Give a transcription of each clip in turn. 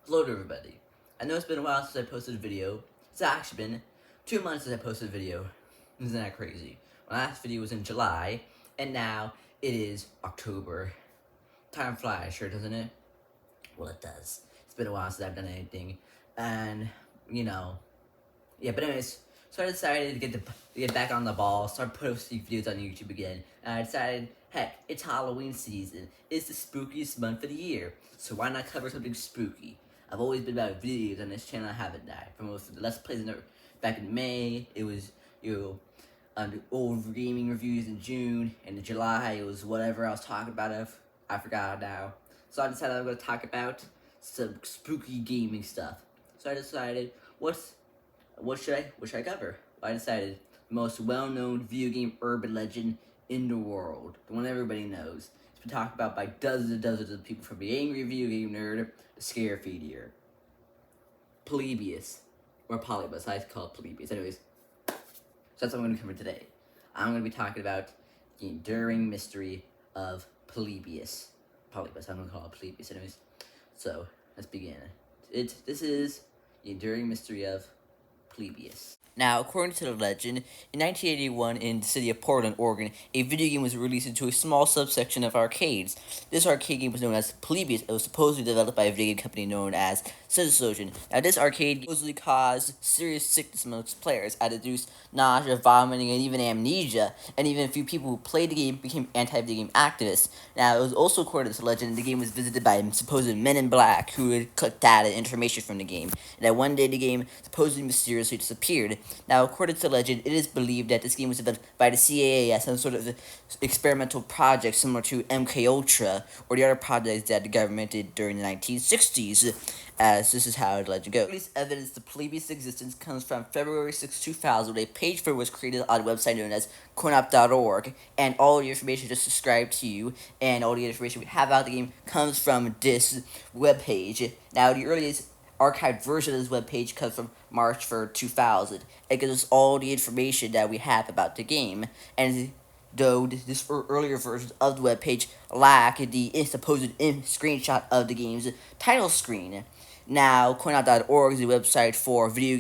Hello to everybody. I know it's been a while since I posted a video. It's actually been 2 months since I posted a video. Isn't that crazy? My last video was in July, and now it is October. Time flies, sure doesn't it? Well, it does. It's been a while since I've done anything, and yeah. But anyways, so I decided to get back on the ball, start posting videos on YouTube again, and I decided, heck, it's Halloween season. It's the spookiest month of the year, so why not cover something spooky? I've always been about videos on this channel. I haven't died. For most of the Let's Plays back in May, it was the old gaming reviews in June, and in July it was whatever I was talking about. I forgot now. So I decided I'm going to talk about some spooky gaming stuff. So I decided, what should I cover? Well, I decided the most well-known video game urban legend in the world, the one everybody knows. It's been talked about by dozens and dozens of people, from the angry video game nerd, the scare feeder. Polybius, or Polybius, I call it Polybius. Anyways, so that's what I'm going to cover today. I'm going to be talking about the enduring mystery of Polybius. Polybius, I'm going to call it Polybius. Anyways, so let's begin. This is the enduring mystery of Polybius. Now, according to the legend, in 1981 in the city of Portland, Oregon, a video game was released into a small subsection of arcades. This arcade game was known as Polybius. It was supposedly developed by a video game company known as Citizen. Now, this arcade supposedly caused serious sickness amongst players, as it induced nausea, vomiting, and even amnesia, and even a few people who played the game became anti-video game activists. Now, it was also, according to this legend, the game was visited by supposed men in black who would collect data and information from the game, and that one day the game supposedly mysteriously disappeared. Now, according to the legend, it is believed that this game was developed by the CIA as some sort of experimental project similar to MKUltra or the other projects that the government did during the 1960s, as this is how the legend goes. Earliest evidence the Polybius' existence comes from February 6, 2000, when a page for it was created on a website known as coinop.org, and all the information just described to you, and all the information we have about the game comes from this webpage. Now, the earliest archived version of this webpage comes from March 3rd, 2000. It gives us all the information that we have about the game, and though this earlier versions of the webpage lack the supposed screenshot of the game's title screen. Now, coinout.org is a website for video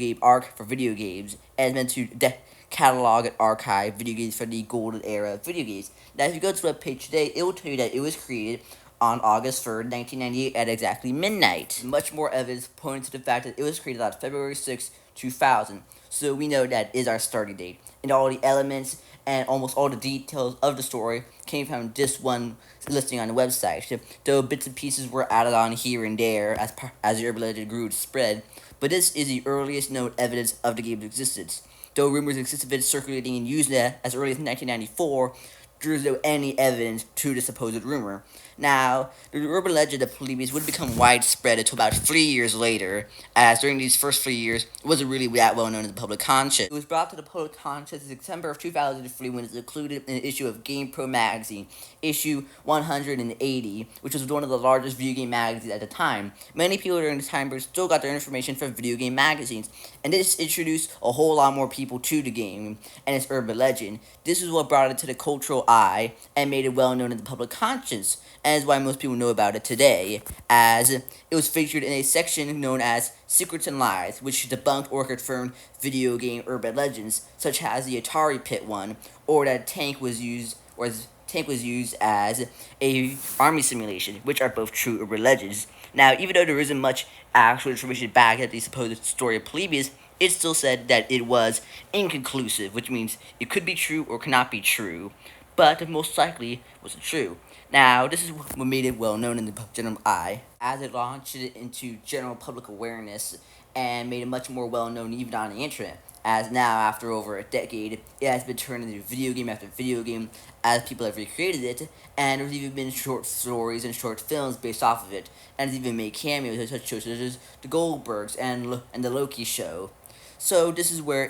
games, and is meant to catalog and archive video games from the golden era of video games. Now, if you go to the webpage today, it will tell you that it was created on August 3rd, 1998 at exactly midnight. Much more evidence pointing to the fact that it was created on February 6, 2000. So we know that is our starting date. And all the elements and almost all the details of the story came from this one listing on the website. Though bits and pieces were added on here and there as the urban legend grew to spread. But this is the earliest known evidence of the game's existence. Though rumors existed of it circulating in Usenet as early as 1994, there is no any evidence to the supposed rumor. Now, the urban legend of Polybius would become widespread until about 3 years later, as during these first 3 years, it wasn't really that well known in the public conscience. It was brought to the public conscience in September of 2003 when it was included in an issue of GamePro magazine, issue 180, which was one of the largest video game magazines at the time. Many people during this time still got their information from video game magazines, and this introduced a whole lot more people to the game and its urban legend. This is what brought it to the cultural eye and made it well known in the public conscience, and is why most people know about it today, as it was featured in a section known as Secrets and Lies, which debunked or confirmed video game urban legends, such as the Atari Pit one, or that tank was used as a army simulation, which are both true urban legends. Now, even though there isn't much actual information back at the supposed story of Polybius, it still said that it was inconclusive, which means it could be true or cannot be true, but most likely wasn't true. Now, this is what made it well known in the general eye, as it launched it into general public awareness and made it much more well known even on the internet, as now, after over a decade, it has been turned into video game after video game as people have recreated it, and there's even been short stories and short films based off of it, and it's even made cameos in such shows as The Goldbergs and The Loki Show. So this is where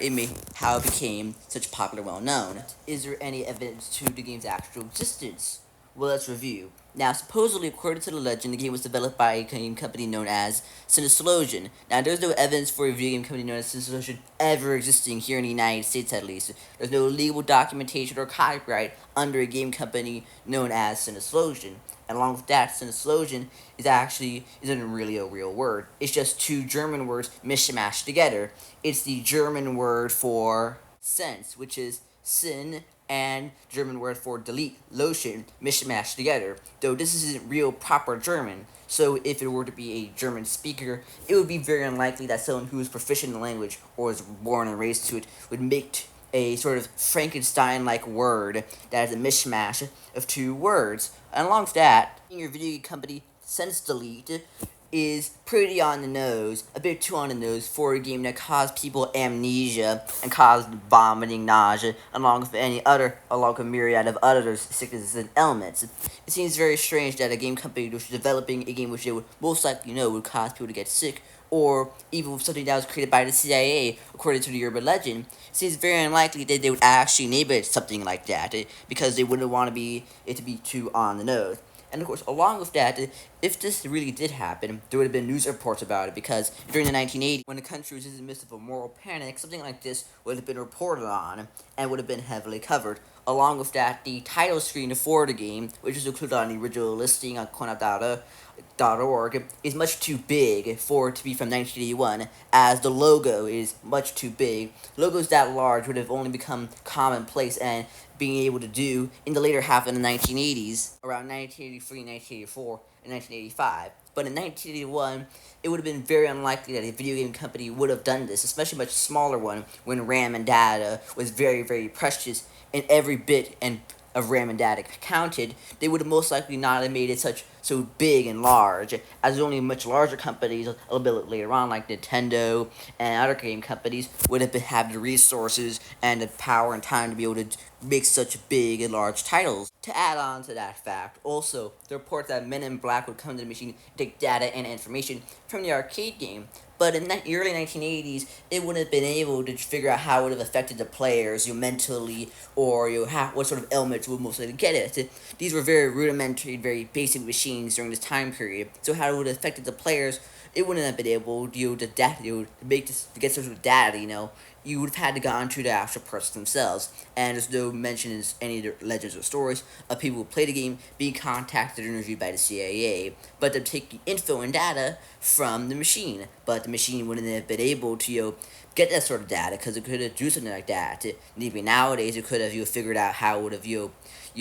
how it became such popular, well known. Is there any evidence to the game's actual existence? Well, let's review. Now, supposedly, according to the legend, the game was developed by a game company known as Cynoslosion. Now, there's no evidence for a video game company known as Cynoslosion ever existing here in the United States, at least. There's no legal documentation or copyright under a game company known as Cynoslosion. And along with that, Cynoslosion isn't really a real word. It's just two German words mishmashed together. It's the German word for sense, which is sin, and German word for delete, lotion, mishmashed together. Though this isn't real proper German, so if it were to be a German speaker, it would be very unlikely that someone who is proficient in the language or is born and raised to it would make a sort of Frankenstein-like word that is a mishmash of two words. And along with that, your video game company Sense Delete is pretty on the nose, a bit too on the nose for a game that caused people amnesia and caused vomiting, nausea, along with a myriad of other sicknesses and ailments. It seems very strange that a game company was developing a game which they would most likely know would cause people to get sick, or even something that was created by the CIA, according to the urban legend. It seems very unlikely that they would actually name it something like that, because they wouldn't want it to be too on the nose. And of course, along with that, if this really did happen, there would have been news reports about it, because during the 1980s, when the country was in the midst of a moral panic, something like this would have been reported on and would have been heavily covered. Along with that, the title screen for the game, which is included on the original listing on coinopdata.org, is much too big for it to be from 1981, as the logo is much too big. Logos that large would have only become commonplace and being able to do in the later half of the 1980s, around 1983, 1984, and 1985. But in 1981, it would have been very unlikely that a video game company would have done this, especially a much smaller one, when RAM and data was very, very precious, and every bit of RAM and data counted. They would have most likely not have made it so big and large, as only much larger companies a little bit later on, like Nintendo and other game companies, would have the resources and the power and time to be able to make such big and large titles. To add on to that fact, also, the report that Men in Black would come to the machine and take data and information from the arcade game, but in the early 1980s, it wouldn't have been able to figure out how it would have affected the players, mentally, or what sort of ailments would most likely get it. These were very rudimentary, very basic machines during this time period. So how it would have affected the players, it wouldn't have been able to get sort of data. You would have had to go onto the actual person themselves. And there's no mention in any of the legends or stories of people who play the game being contacted or interviewed by the CIA, but they're taking info and data from the machine. But the machine wouldn't have been able to, get that sort of data, because it could have do something like that. Maybe nowadays it could have figured out how it would have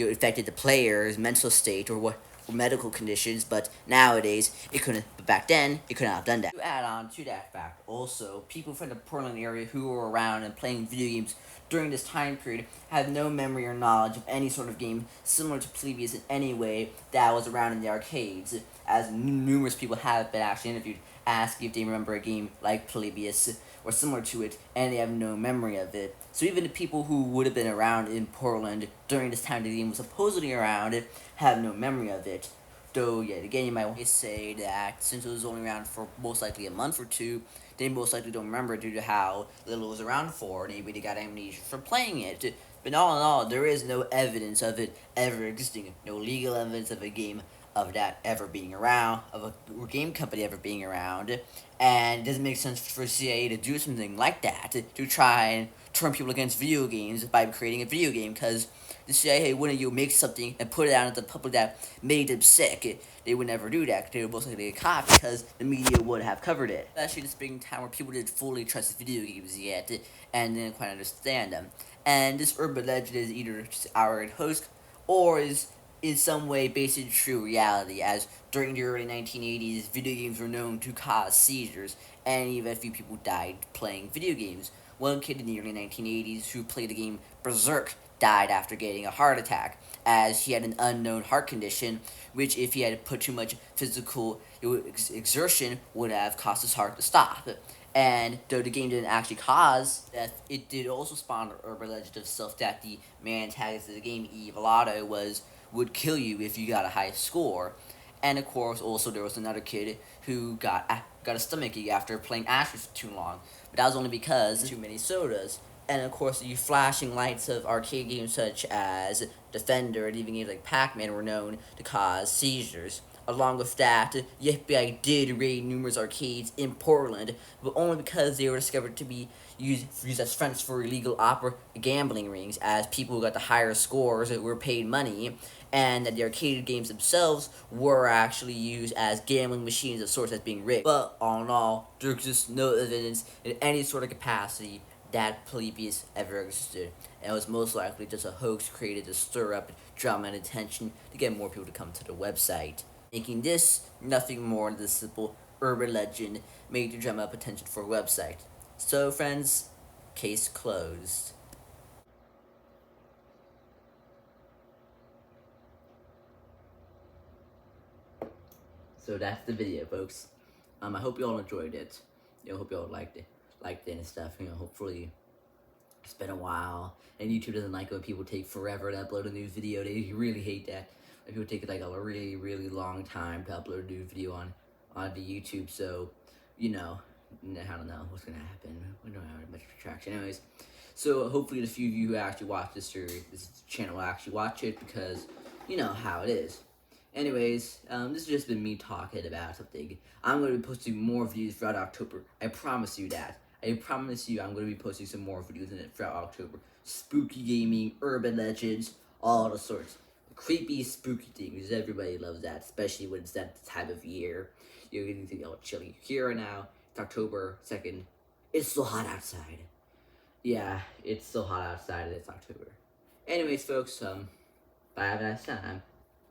affected the player's mental state or medical conditions, but nowadays it couldn't. But back then, it couldn't have done that. To add on to that fact, also, people from the Portland area who were around and playing video games during this time period have no memory or knowledge of any sort of game similar to Polybius in any way that was around in the arcades, as numerous people have been actually interviewed, asking if they remember a game like Polybius or similar to it, and they have no memory of it. So even the people who would have been around in Portland during this time the game was supposedly around have no memory of it. Though, yet again, you might say that since it was only around for most likely a month or two, they most likely don't remember due to how little it was around for. Maybe they got amnesia from playing it. But all in all, there is no evidence of it ever existing. No legal evidence of a game of that ever being around, of a game company ever being around. And it doesn't make sense for CIA to do something like that, to try and turn people against video games by creating a video game, because the CIA wouldn't make something and put it out into the public that made them sick. They would never do that. They would most likely get caught because the media would have covered it. Especially this being a time where people didn't fully trust video games yet and didn't quite understand them. And this urban legend is either just our host or is in some way based in true reality, as during the early 1980s, video games were known to cause seizures, and even a few people died playing video games. One kid in the early 1980s who played the game Berserk died after getting a heart attack, as he had an unknown heart condition, which if he had put too much physical exertion would have caused his heart to stop. And though the game didn't actually cause death, it did also spawn the urban legend of self that the main antagonist of the game, Evil Otto, would kill you if you got a high score. And of course, also there was another kid who got a stomachache after playing Ashes for too long, but that was only because too many sodas. And of course, the flashing lights of arcade games such as Defender and even games like Pac-Man were known to cause seizures. Along with that, the FBI did raid numerous arcades in Portland, but only because they were discovered to be used as fronts for illegal gambling rings, as people who got the higher scores were paid money, and that the arcade games themselves were actually used as gambling machines of sorts as being rigged. But all in all, there exists no evidence in any sort of capacity that Polybius ever existed, and it was most likely just a hoax created to stir up drama and attention to get more people to come to the website, making this nothing more than a simple urban legend made to drum up attention for a website. So, friends, case closed. So that's the video, folks. I hope you all enjoyed it. Hope you all liked it and stuff. Hopefully it's been a while, and YouTube doesn't like when people take forever to upload a new video. They really hate that. When people take like a really, really long time to upload a new video onto YouTube. So, I don't know what's gonna happen. We don't have much traction, anyways. So hopefully the few of you who actually watch this channel will actually watch it, because you know how it is. Anyways, this has just been me talking about something. I'm going to be posting more videos throughout October. I promise you that. I promise you I'm going to be posting some more videos in it throughout October. Spooky gaming, urban legends, all the sorts. Creepy, spooky things. Everybody loves that, especially when it's that time of year. You're getting to all chilly. Here right now, it's October 2nd. It's so hot outside. Yeah, it's so hot outside and it's October. Anyways, folks, bye, have a nice time.